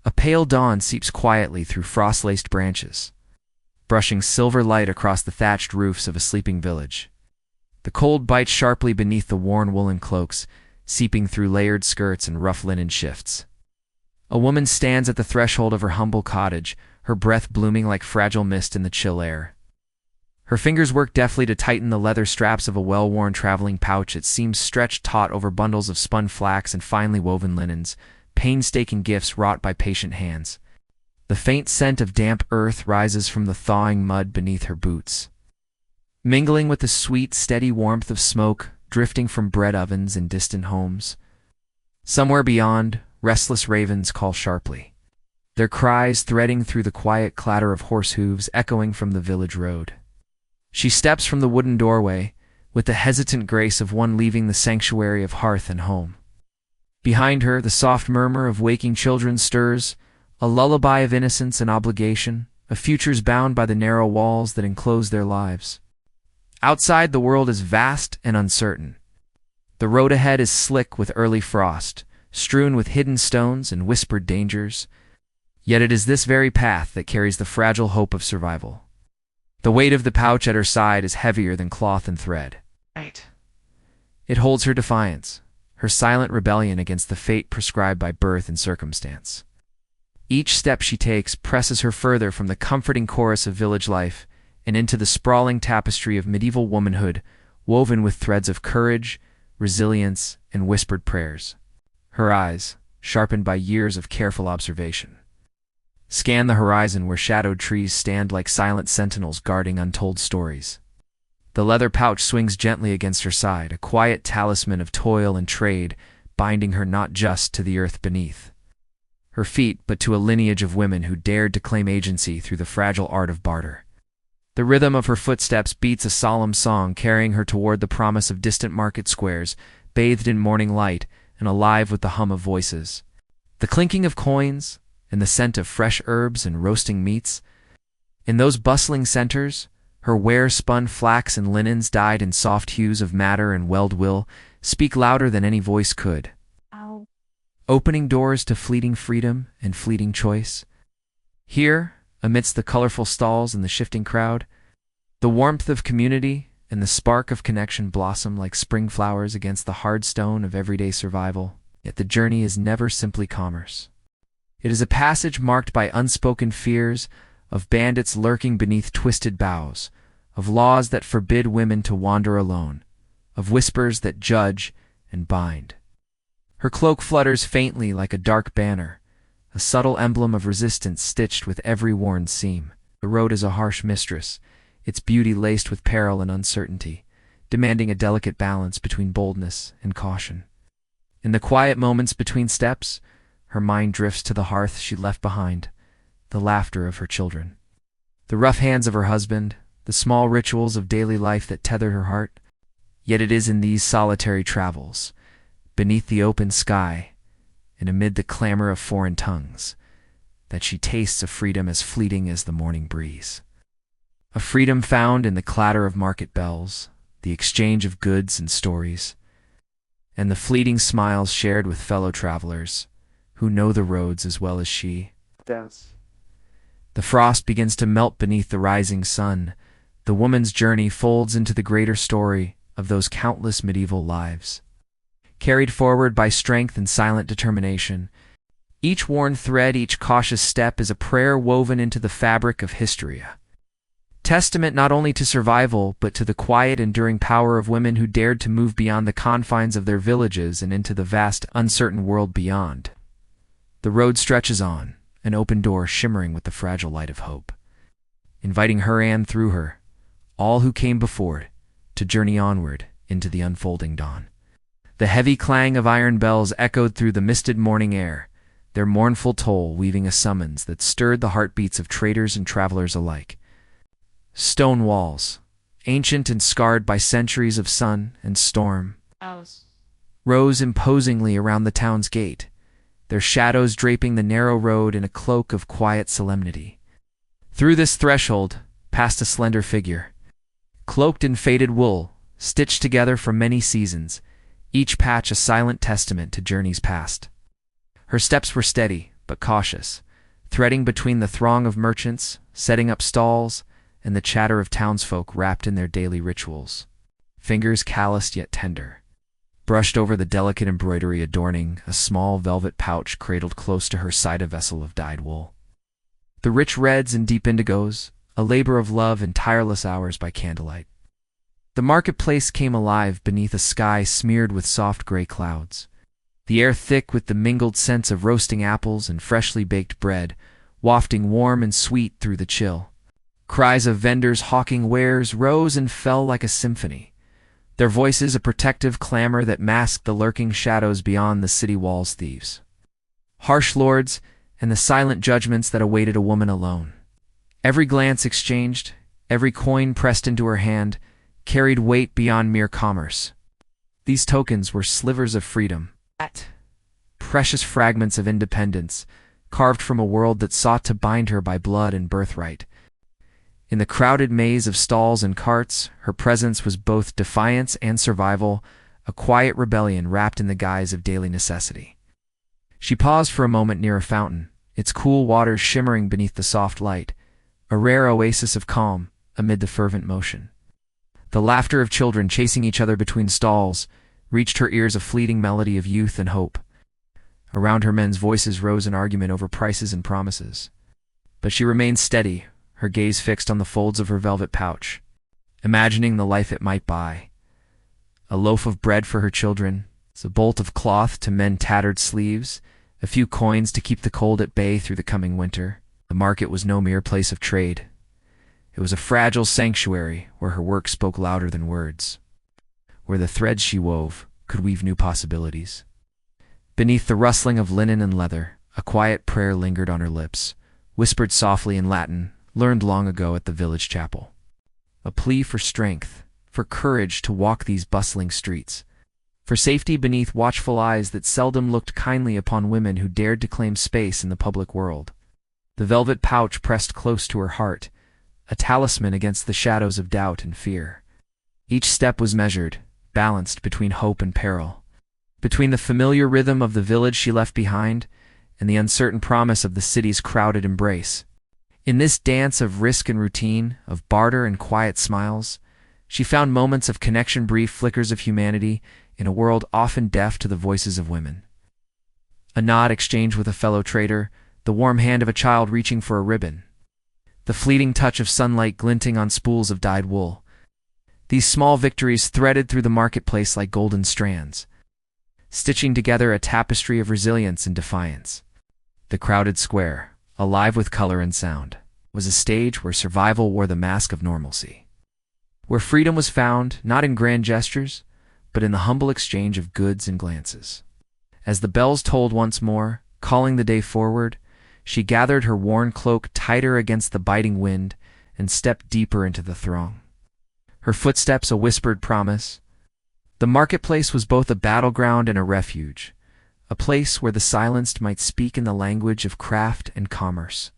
A pale dawn seeps quietly through frost-laced branches, brushing silver light across the thatched roofs of a sleeping village. The cold bites sharply beneath the worn woolen cloaks, seeping through layered skirts and rough linen shifts. A woman stands at the threshold of her humble cottage, her breath blooming like fragile mist in the chill air. Her fingers work deftly to tighten the leather straps of a well-worn traveling pouch. It seems stretched taut over bundles of spun flax and finely woven linens, painstaking gifts wrought by patient hands. The faint scent of damp earth rises from the thawing mud beneath her boots, mingling with the sweet, steady warmth of smoke drifting from bread ovens in distant homes. Somewhere beyond, restless ravens call sharply, their cries threading through the quiet clatter of horse hooves echoing from the village road. She steps from the wooden doorway, with the hesitant grace of one leaving the sanctuary of hearth and home. Behind her, the soft murmur of waking children stirs, a lullaby of innocence and obligation, of futures bound by the narrow walls that enclose their lives. Outside, the world is vast and uncertain. The road ahead is slick with early frost, strewn with hidden stones and whispered dangers. Yet it is this very path that carries the fragile hope of survival. The weight of the pouch at her side is heavier than cloth and thread. It holds her defiance, her silent rebellion against the fate prescribed by birth and circumstance. Each step she takes presses her further from the comforting chorus of village life and into the sprawling tapestry of medieval womanhood, woven with threads of courage, resilience, and whispered prayers. Her eyes, sharpened by years of careful observation, scan the horizon where shadowed trees stand like silent sentinels guarding untold stories. The leather pouch swings gently against her side, a quiet talisman of toil and trade, binding her not just to the earth beneath her feet, but to a lineage of women who dared to claim agency through the fragile art of barter. The rhythm of her footsteps beats a solemn song, carrying her toward the promise of distant market squares, bathed in morning light and alive with the hum of voices, the clinking of coins, and the scent of fresh herbs and roasting meats. In those bustling centers, her ware-spun flax and linens dyed in soft hues of madder and weld will speak louder than any voice could, opening doors to fleeting freedom and fleeting choice. Here, amidst the colorful stalls and the shifting crowd, the warmth of community and the spark of connection blossom like spring flowers against the hard stone of everyday survival. Yet the journey is never simply commerce. It is a passage marked by unspoken fears, of bandits lurking beneath twisted boughs, of laws that forbid women to wander alone, of whispers that judge and bind. Her cloak flutters faintly like a dark banner, a subtle emblem of resistance stitched with every worn seam. The road is a harsh mistress, its beauty laced with peril and uncertainty, demanding a delicate balance between boldness and caution. In the quiet moments between steps, her mind drifts to the hearth she left behind, the laughter of her children, the rough hands of her husband, the small rituals of daily life that tethered her heart. Yet it is in these solitary travels, beneath the open sky and amid the clamor of foreign tongues, that she tastes a freedom as fleeting as the morning breeze. A freedom found in the clatter of market bells, the exchange of goods and stories, and the fleeting smiles shared with fellow travelers who know the roads as well as she. The frost begins to melt beneath the rising sun. The woman's journey folds into the greater story of those countless medieval lives, carried forward by strength and silent determination. Each worn thread, each cautious step is a prayer woven into the fabric of history, a testament not only to survival but to the quiet, enduring power of women who dared to move beyond the confines of their villages and into the vast, uncertain world beyond. The road stretches on, an open door shimmering with the fragile light of hope, inviting her and through her, all who came before it, to journey onward into the unfolding dawn. The heavy clang of iron bells echoed through the misted morning air, their mournful toll weaving a summons that stirred the heartbeats of traders and travelers alike. Stone walls, ancient and scarred by centuries of sun and storm, rose imposingly around the town's gate, their shadows draping the narrow road in a cloak of quiet solemnity. Through this threshold passed a slender figure, cloaked in faded wool, stitched together from many seasons, each patch a silent testament to journeys past. Her steps were steady, but cautious, threading between the throng of merchants, setting up stalls, and the chatter of townsfolk wrapped in their daily rituals. Fingers calloused yet tender, brushed over the delicate embroidery adorning a small velvet pouch cradled close to her side, a vessel of dyed wool. The rich reds and deep indigos, a labor of love in tireless hours by candlelight. The marketplace came alive beneath a sky smeared with soft gray clouds, the air thick with the mingled scents of roasting apples and freshly baked bread, wafting warm and sweet through the chill. Cries of vendors hawking wares rose and fell like a symphony, their voices a protective clamor that masked the lurking shadows beyond the city walls' thieves. Harsh lords and the silent judgments that awaited a woman alone. Every glance exchanged, every coin pressed into her hand, carried weight beyond mere commerce. These tokens were slivers of freedom, precious fragments of independence, carved from a world that sought to bind her by blood and birthright. In the crowded maze of stalls and carts, her presence was both defiance and survival, a quiet rebellion wrapped in the guise of daily necessity. She paused for a moment near a fountain, its cool waters shimmering beneath the soft light, a rare oasis of calm amid the fervent motion. The laughter of children chasing each other between stalls reached her ears, a fleeting melody of youth and hope. Around her, men's voices rose in argument over prices and promises. But she remained steady, her gaze fixed on the folds of her velvet pouch, imagining the life it might buy. A loaf of bread for her children, a bolt of cloth to mend tattered sleeves, a few coins to keep the cold at bay through the coming winter. The market was no mere place of trade. It was a fragile sanctuary where her work spoke louder than words, where the threads she wove could weave new possibilities. Beneath the rustling of linen and leather, a quiet prayer lingered on her lips, whispered softly in Latin, learned long ago at the village chapel. A plea for strength, for courage to walk these bustling streets, for safety beneath watchful eyes that seldom looked kindly upon women who dared to claim space in the public world. The velvet pouch pressed close to her heart, a talisman against the shadows of doubt and fear. Each step was measured, balanced between hope and peril, between the familiar rhythm of the village she left behind and the uncertain promise of the city's crowded embrace. In this dance of risk and routine, of barter and quiet smiles, she found moments of connection, brief flickers of humanity in a world often deaf to the voices of women. A nod exchanged with a fellow trader, the warm hand of a child reaching for a ribbon, the fleeting touch of sunlight glinting on spools of dyed wool. These small victories threaded through the marketplace like golden strands, stitching together a tapestry of resilience and defiance. The crowded square, alive with color and sound, was a stage where survival wore the mask of normalcy, where freedom was found not in grand gestures, but in the humble exchange of goods and glances. As the bells tolled once more, calling the day forward, she gathered her worn cloak tighter against the biting wind and stepped deeper into the throng. Her footsteps a whispered promise. The marketplace was both a battleground and a refuge, a place where the silenced might speak in the language of craft and commerce.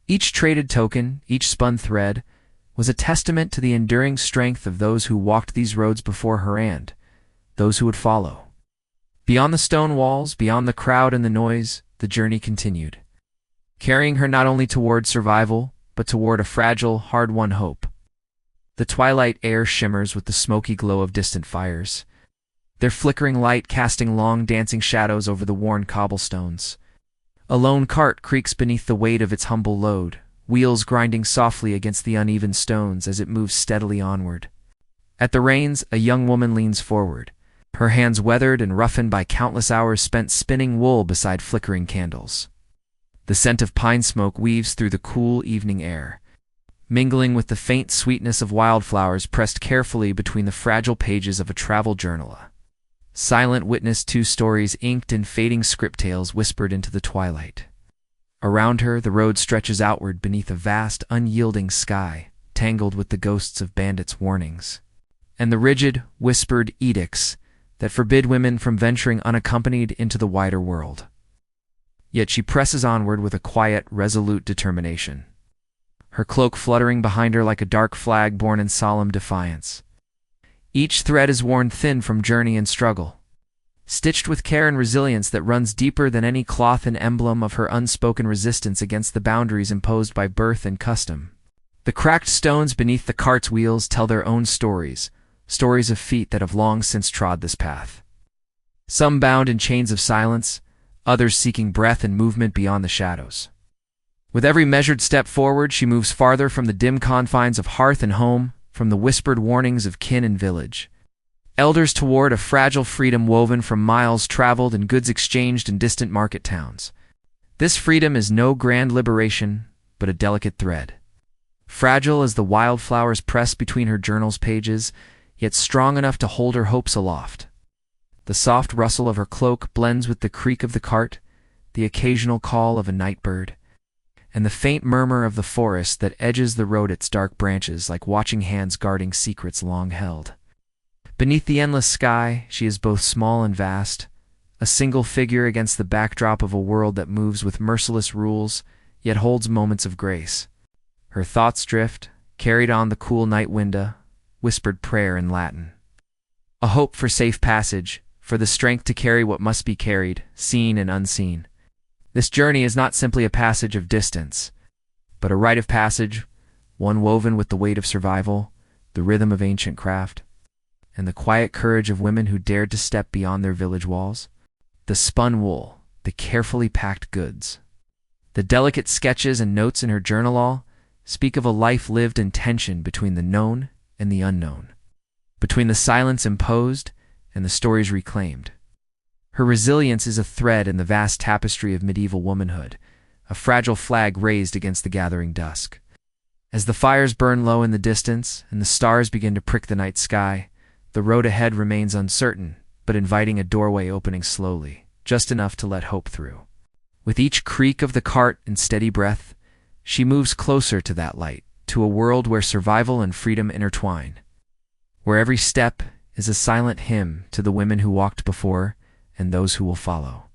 Each traded token, each spun thread, was a testament to the enduring strength of those who walked these roads before her and those who would follow. Beyond the stone walls, beyond the crowd and the noise, the journey continued, carrying her not only toward survival, but toward a fragile, hard-won hope. The twilight air shimmers with the smoky glow of distant fires, their flickering light casting long dancing shadows over the worn cobblestones. A lone cart creaks beneath the weight of its humble load, wheels grinding softly against the uneven stones as it moves steadily onward. At the reins, a young woman leans forward, her hands weathered and roughened by countless hours spent spinning wool beside flickering candles. The scent of pine smoke weaves through the cool evening air, mingling with the faint sweetness of wildflowers pressed carefully between the fragile pages of a travel journal. Silent witness, two stories inked in fading script tales whispered into the twilight. Around her, the road stretches outward beneath a vast, unyielding sky, tangled with the ghosts of bandits' warnings, and the rigid, whispered edicts that forbid women from venturing unaccompanied into the wider world. Yet she presses onward with a quiet, resolute determination, her cloak fluttering behind her like a dark flag borne in solemn defiance. Each thread is worn thin from journey and struggle, stitched with care and resilience that runs deeper than any cloth, an emblem of her unspoken resistance against the boundaries imposed by birth and custom. The cracked stones beneath the cart's wheels tell their own stories, stories of feet that have long since trod this path. Some bound in chains of silence, others seeking breath and movement beyond the shadows. With every measured step forward, she moves farther from the dim confines of hearth and home, from the whispered warnings of kin and village. Elders toward a fragile freedom woven from miles traveled and goods exchanged in distant market towns. This freedom is no grand liberation, but a delicate thread. Fragile as the wildflowers pressed between her journal's pages, yet strong enough to hold her hopes aloft. The soft rustle of her cloak blends with the creak of the cart, the occasional call of a night bird, and the faint murmur of the forest that edges the road, its dark branches like watching hands guarding secrets long held. Beneath the endless sky, she is both small and vast, a single figure against the backdrop of a world that moves with merciless rules, yet holds moments of grace. Her thoughts drift, carried on the cool night wind, whispered prayer in Latin. A hope for safe passage, for the strength to carry what must be carried, seen and unseen. This journey is not simply a passage of distance, but a rite of passage, one woven with the weight of survival, the rhythm of ancient craft, and the quiet courage of women who dared to step beyond their village walls. The spun wool, the carefully packed goods, the delicate sketches and notes in her journal all speak of a life lived in tension between the known and the unknown, between the silence imposed and the stories reclaimed. Her resilience is a thread in the vast tapestry of medieval womanhood, a fragile flag raised against the gathering dusk. As the fires burn low in the distance and the stars begin to prick the night sky, the road ahead remains uncertain, but inviting, a doorway opening slowly, just enough to let hope through. With each creak of the cart and steady breath, she moves closer to that light, to a world where survival and freedom intertwine, where every step is a silent hymn to the women who walked before and those who will follow.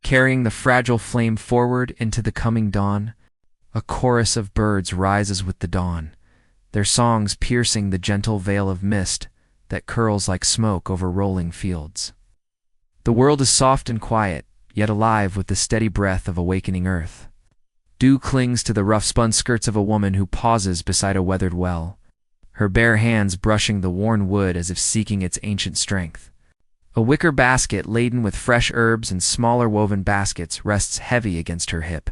Carrying the fragile flame forward into the coming dawn, a chorus of birds rises with the dawn, their songs piercing the gentle veil of mist that curls like smoke over rolling fields. The world is soft and quiet, yet alive with the steady breath of awakening earth. Dew clings to the rough-spun skirts of a woman who pauses beside a weathered well, her bare hands brushing the worn wood as if seeking its ancient strength. A wicker basket laden with fresh herbs and smaller woven baskets rests heavy against her hip,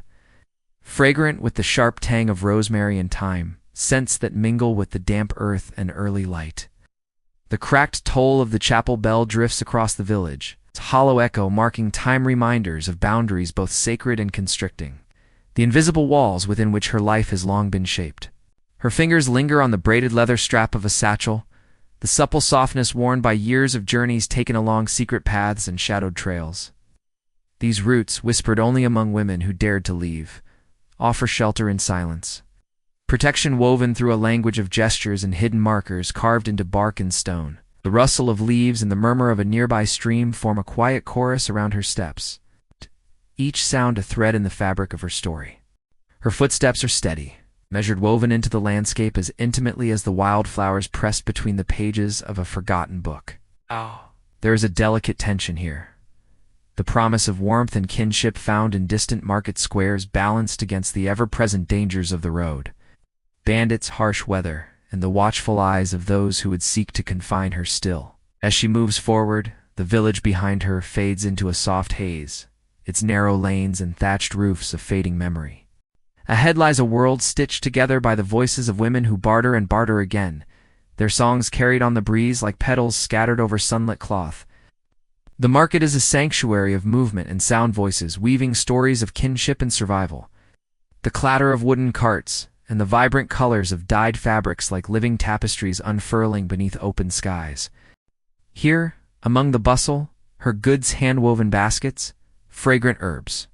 fragrant with the sharp tang of rosemary and thyme, scents that mingle with the damp earth and early light. The cracked toll of the chapel bell drifts across the village, its hollow echo marking time reminders of boundaries both sacred and constricting, the invisible walls within which her life has long been shaped. Her fingers linger on the braided leather strap of a satchel, the supple softness worn by years of journeys taken along secret paths and shadowed trails. These roots, whispered only among women who dared to leave, offer shelter in silence, protection woven through a language of gestures and hidden markers carved into bark and stone. The rustle of leaves and the murmur of a nearby stream form a quiet chorus around her steps, each sound a thread in the fabric of her story. Her footsteps are steady, measured, woven into the landscape as intimately as the wildflowers pressed between the pages of a forgotten book. There is a delicate tension here, the promise of warmth and kinship found in distant market squares balanced against the ever-present dangers of the road, bandits, harsh weather, and the watchful eyes of those who would seek to confine her still. As she moves forward, the village behind her fades into a soft haze, its narrow lanes and thatched roofs a fading memory. Ahead lies a world stitched together by the voices of women who barter and barter again, their songs carried on the breeze like petals scattered over sunlit cloth. The market is a sanctuary of movement and sound voices weaving stories of kinship and survival. The clatter of wooden carts and the vibrant colors of dyed fabrics like living tapestries unfurling beneath open skies. Here, among the bustle, her goods hand-woven baskets, fragrant herbs,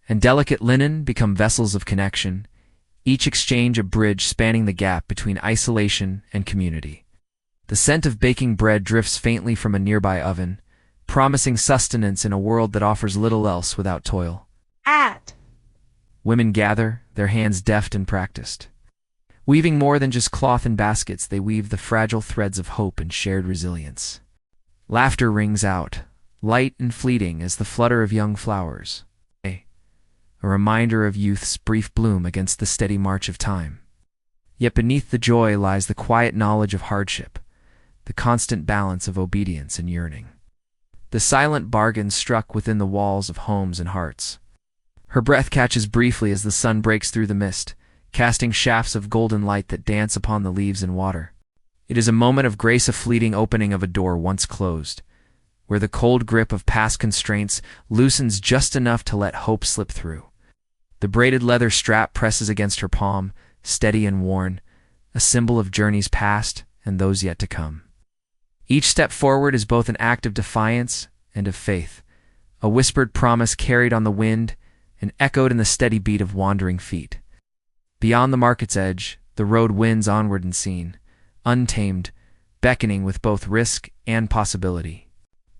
and delicate linen become vessels of connection, each exchange a bridge spanning the gap between isolation and community. The scent of baking bread drifts faintly from a nearby oven, promising sustenance in a world that offers little else without toil. Women gather, their hands deft and practiced. Weaving more than just cloth and baskets, they weave the fragile threads of hope and shared resilience. Laughter rings out, light and fleeting as the flutter of young flowers, a reminder of youth's brief bloom against the steady march of time. Yet beneath the joy lies the quiet knowledge of hardship, the constant balance of obedience and yearning. The silent bargain struck within the walls of homes and hearts. Her breath catches briefly as the sun breaks through the mist, casting shafts of golden light that dance upon the leaves and water. It is a moment of grace, a fleeting opening of a door once closed, where the cold grip of past constraints loosens just enough to let hope slip through. The braided leather strap presses against her palm, steady and worn, a symbol of journeys past and those yet to come. Each step forward is both an act of defiance and of faith, a whispered promise carried on the wind and echoed in the steady beat of wandering feet. Beyond the market's edge, the road winds onward unseen, untamed, beckoning with both risk and possibility.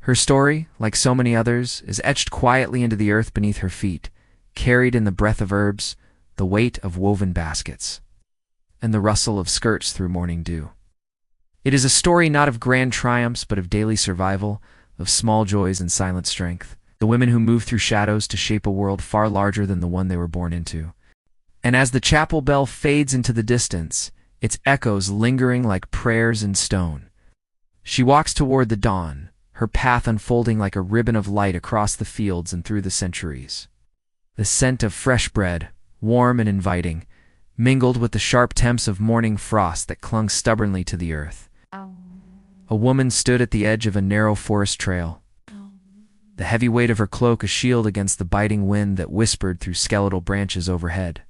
Her story, like so many others, is etched quietly into the earth beneath her feet, carried in the breath of herbs, the weight of woven baskets, and the rustle of skirts through morning dew. It is a story not of grand triumphs but of daily survival, of small joys and silent strength, the women who move through shadows to shape a world far larger than the one they were born into. And as the chapel bell fades into the distance, its echoes lingering like prayers in stone, she walks toward the dawn, her path unfolding like a ribbon of light across the fields and through the centuries. The scent of fresh bread, warm and inviting, mingled with the sharp temps of morning frost that clung stubbornly to the earth. A woman stood at the edge of a narrow forest trail, the heavy weight of her cloak a shield against the biting wind that whispered through skeletal branches overhead.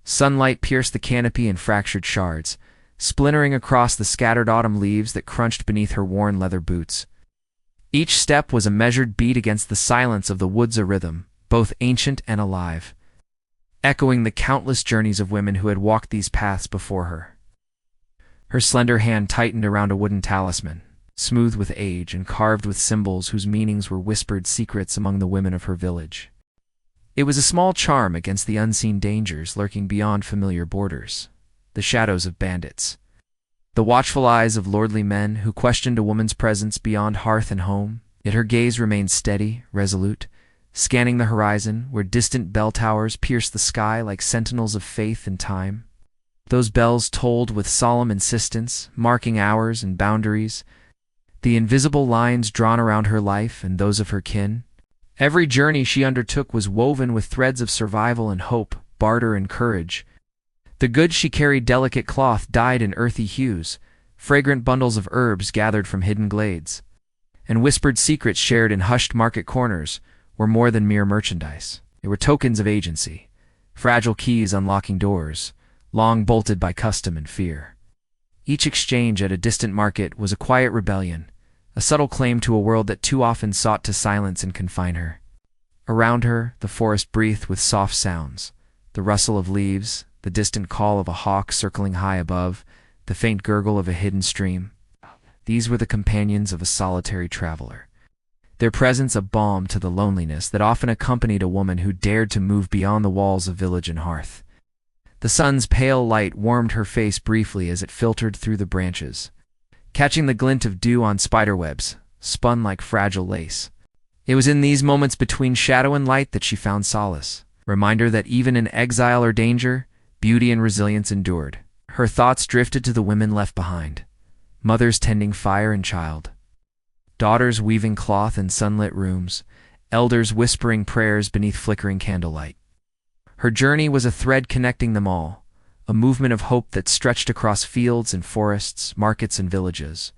Sunlight pierced the canopy in fractured shards, splintering across the scattered autumn leaves that crunched beneath her worn leather boots. Each step was a measured beat against the silence of the woods, a rhythm, both ancient and alive, echoing the countless journeys of women who had walked these paths before her. Her slender hand tightened around a wooden talisman, smooth with age and carved with symbols whose meanings were whispered secrets among the women of her village. It was a small charm against the unseen dangers lurking beyond familiar borders, the shadows of bandits, the watchful eyes of lordly men who questioned a woman's presence beyond hearth and home. Yet her gaze remained steady, resolute, scanning the horizon where distant bell towers pierced the sky like sentinels of faith and time. Those bells tolled with solemn insistence, marking hours and boundaries, the invisible lines drawn around her life and those of her kin. Every journey she undertook was woven with threads of survival and hope, barter and courage. The goods she carried, delicate cloth dyed in earthy hues, fragrant bundles of herbs gathered from hidden glades, and whispered secrets shared in hushed market corners, were more than mere merchandise. They were tokens of agency, fragile keys unlocking doors, long bolted by custom and fear. Each exchange at a distant market was a quiet rebellion, a subtle claim to a world that too often sought to silence and confine her. Around her, the forest breathed with soft sounds, the rustle of leaves, the distant call of a hawk circling high above, the faint gurgle of a hidden stream. These were the companions of a solitary traveler, their presence a balm to the loneliness that often accompanied a woman who dared to move beyond the walls of village and hearth. The sun's pale light warmed her face briefly as it filtered through the branches, catching the glint of dew on spiderwebs, spun like fragile lace. It was in these moments between shadow and light that she found solace, reminder that even in exile or danger, beauty and resilience endured. Her thoughts drifted to the women left behind, mothers tending fire and child, daughters weaving cloth in sunlit rooms, elders whispering prayers beneath flickering candlelight. Her journey was a thread connecting them all, a movement of hope that stretched across fields and forests, markets and villages.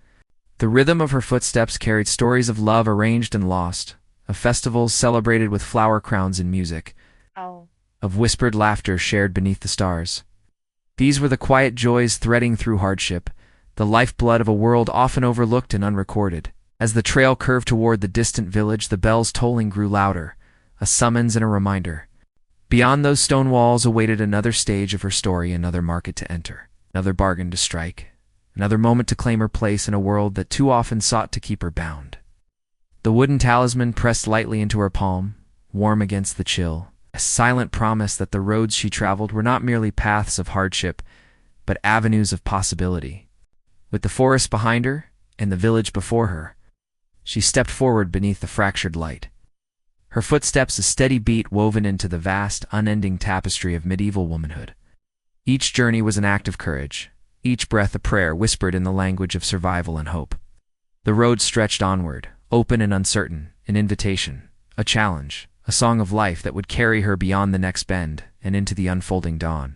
The rhythm of her footsteps carried stories of love arranged and lost, of festivals celebrated with flower crowns and music, of whispered laughter shared beneath the stars. These were the quiet joys threading through hardship, the lifeblood of a world often overlooked and unrecorded. As the trail curved toward the distant village, the bells tolling grew louder, a summons and a reminder. Beyond those stone walls awaited another stage of her story, another market to enter, another bargain to strike, another moment to claim her place in a world that too often sought to keep her bound. The wooden talisman pressed lightly into her palm, warm against the chill, a silent promise that the roads she traveled were not merely paths of hardship, but avenues of possibility. With the forest behind her and the village before her, She stepped forward beneath the fractured light. Her footsteps a steady beat woven into the vast, unending tapestry of medieval womanhood. Each journey was an act of courage, each breath a prayer whispered in the language of survival and hope. The road stretched onward, open and uncertain, an invitation, a challenge, a song of life that would carry her beyond the next bend and into the unfolding dawn.